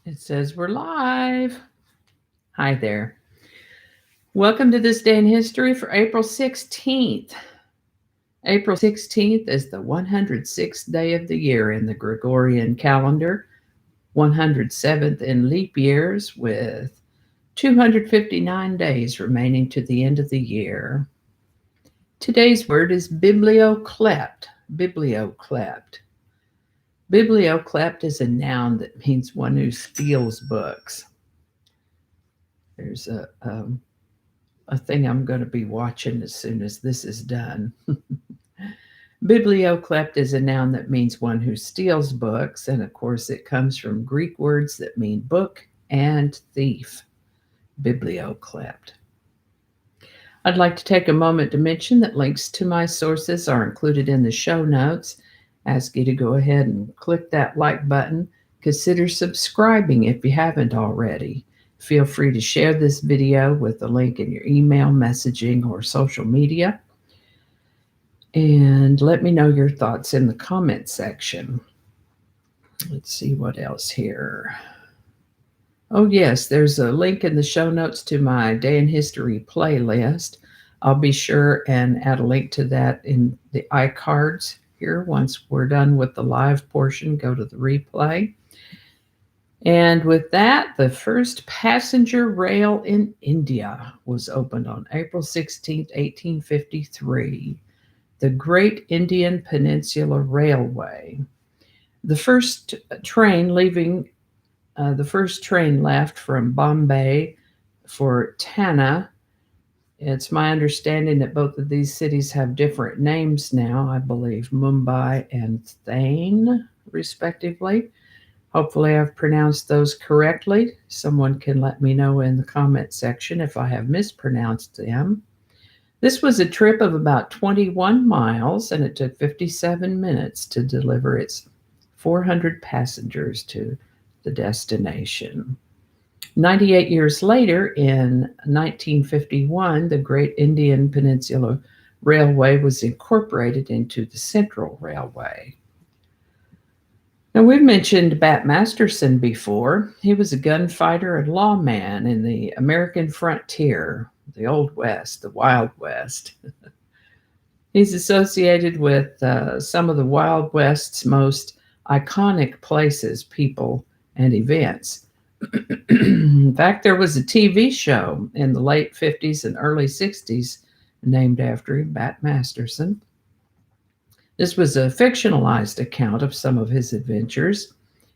It says we're live. Hi there. Welcome to this day in history for April 16th. April 16th is the 106th day of the year in the Gregorian calendar, 107th in leap years, with 259 days remaining to the end of the year. Today's word is biblioklept. Biblioklept. Biblioklept is a noun that means one who steals books. There's a thing I'm going to be watching as soon as this is done. Biblioklept is a noun that means one who steals books, and of course it comes from Greek words that mean book and thief. Biblioklept. I'd like to take a moment to mention that links to my sources are included in the show notes. Ask you to go ahead and click that like button. Consider subscribing if you haven't already. Feel free to share this video with the link in your email, messaging, or social media. And let me know your thoughts in the comment section. Let's see what else here. Oh, yes, there's a link in the show notes to my Day in History playlist. I'll be sure and add a link to that in the iCards here. Once we're done with the live portion, go to the replay. And with that, the first passenger rail in India was opened on April 16, 1853, the Great Indian Peninsula Railway. The first train left from Bombay for Tana. It's my understanding that both of these cities have different names now, I believe Mumbai and Thane, respectively. Hopefully I've pronounced those correctly. Someone can let me know in the comment section if I have mispronounced them. This was a trip of about 21 miles, and it took 57 minutes to deliver its 400 passengers to the destination. 98 years later, in 1951, the Great Indian Peninsula Railway was incorporated into the Central Railway. Now, we've mentioned Bat Masterson before. He was a gunfighter and lawman in the American frontier, the Old West, the Wild West. He's associated with some of the Wild West's most iconic places, people, and events. In fact, there was a TV show in the late 50s and early 60s named after him, Bat Masterson. This was a fictionalized account of some of his adventures.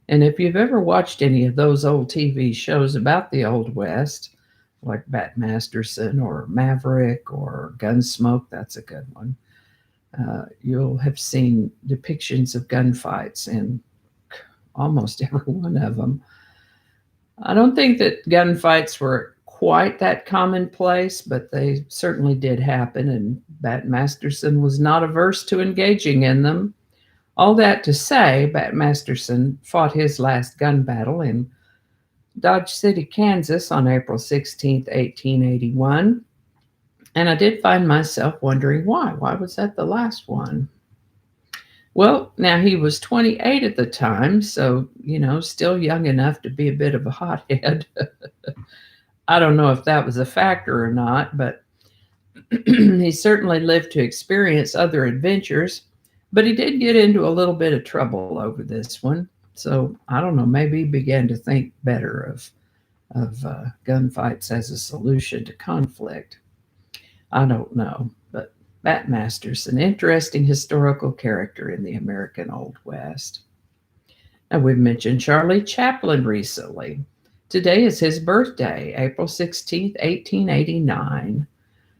And if you've ever watched any of those old TV shows about the Old West, like Bat Masterson or Maverick or Gunsmoke, that's a good one, you'll have seen depictions of gunfights in almost every one of them. I don't think that gunfights were quite that commonplace, but they certainly did happen, and Bat Masterson was not averse to engaging in them. All that to say, Bat Masterson fought his last gun battle in Dodge City, Kansas on April 16, 1881, and I did find myself wondering why. Why was that the last one? Well, now he was 28 at the time, so, still young enough to be a bit of a hothead. I don't know if that was a factor or not, but he certainly lived to experience other adventures. But he did get into a little bit of trouble over this one. So I don't know, maybe he began to think better of gunfights as a solution to conflict. I don't know, but Bat Masterson, an interesting historical character in the American Old West. Now, we've mentioned Charlie Chaplin recently. Today is his birthday, April 16th, 1889.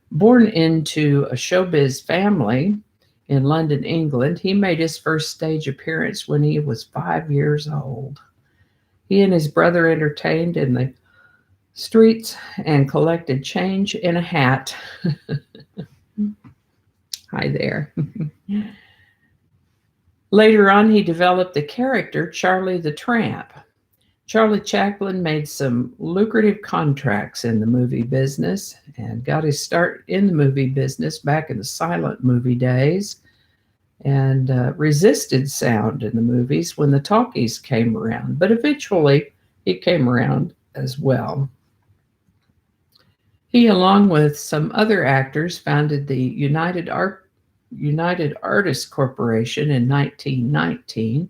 Born into a showbiz family in London, England, he made his first stage appearance when he was 5 years old. He and his brother entertained in the streets and collected change in a hat. Hi there. Later on, he developed the character Charlie the Tramp. Charlie Chaplin made some lucrative contracts in the movie business and got his start in the movie business back in the silent movie days, and resisted sound in the movies when the talkies came around, but eventually He came around as well. He, along with some other actors, founded the United Artists Corporation in 1919.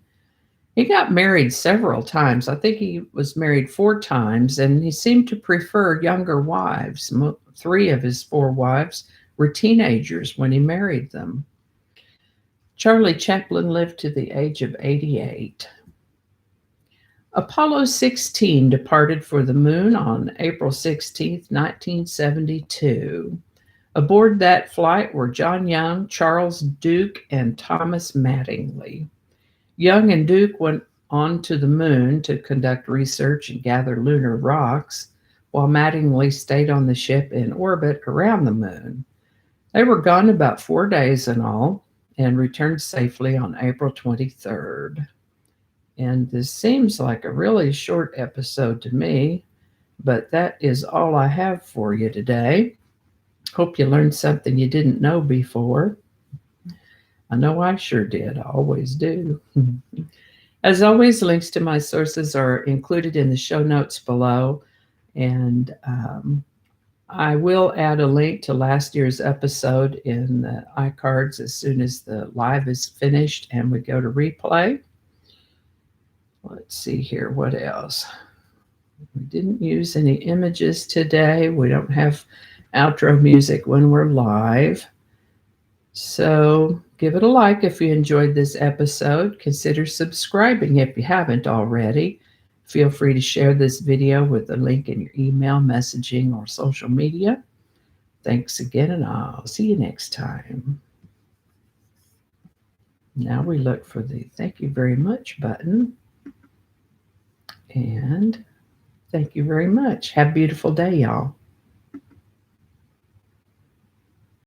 He got married several times. I think he was married 4 times, and he seemed to prefer younger wives. 3 of his 4 wives were teenagers when he married them. Charlie Chaplin lived to the age of 88. Apollo 16 departed for the moon on April 16, 1972. Aboard that flight were John Young, Charles Duke, and Thomas Mattingly. Young and Duke went on to the moon to conduct research and gather lunar rocks, while Mattingly stayed on the ship in orbit around the moon. They were gone about 4 days in all and returned safely on April 23rd. And this seems like a really short episode to me, but that is all I have for you today. Hope you learned something you didn't know before. I know I sure did. I always do. As always, links to my sources are included in the show notes below. And I will add a link to last year's episode in the iCards as soon as the live is finished and we go to replay. Let's see here, what else? We didn't use any images today. We don't have outro music when we're live. So give it a like if you enjoyed this episode. Consider subscribing if you haven't already. Feel free to share this video with a link in your email, messaging, or social media. Thanks again, and I'll see you next time. Now we look for the thank you very much button. And thank you very much. Have a beautiful day, y'all.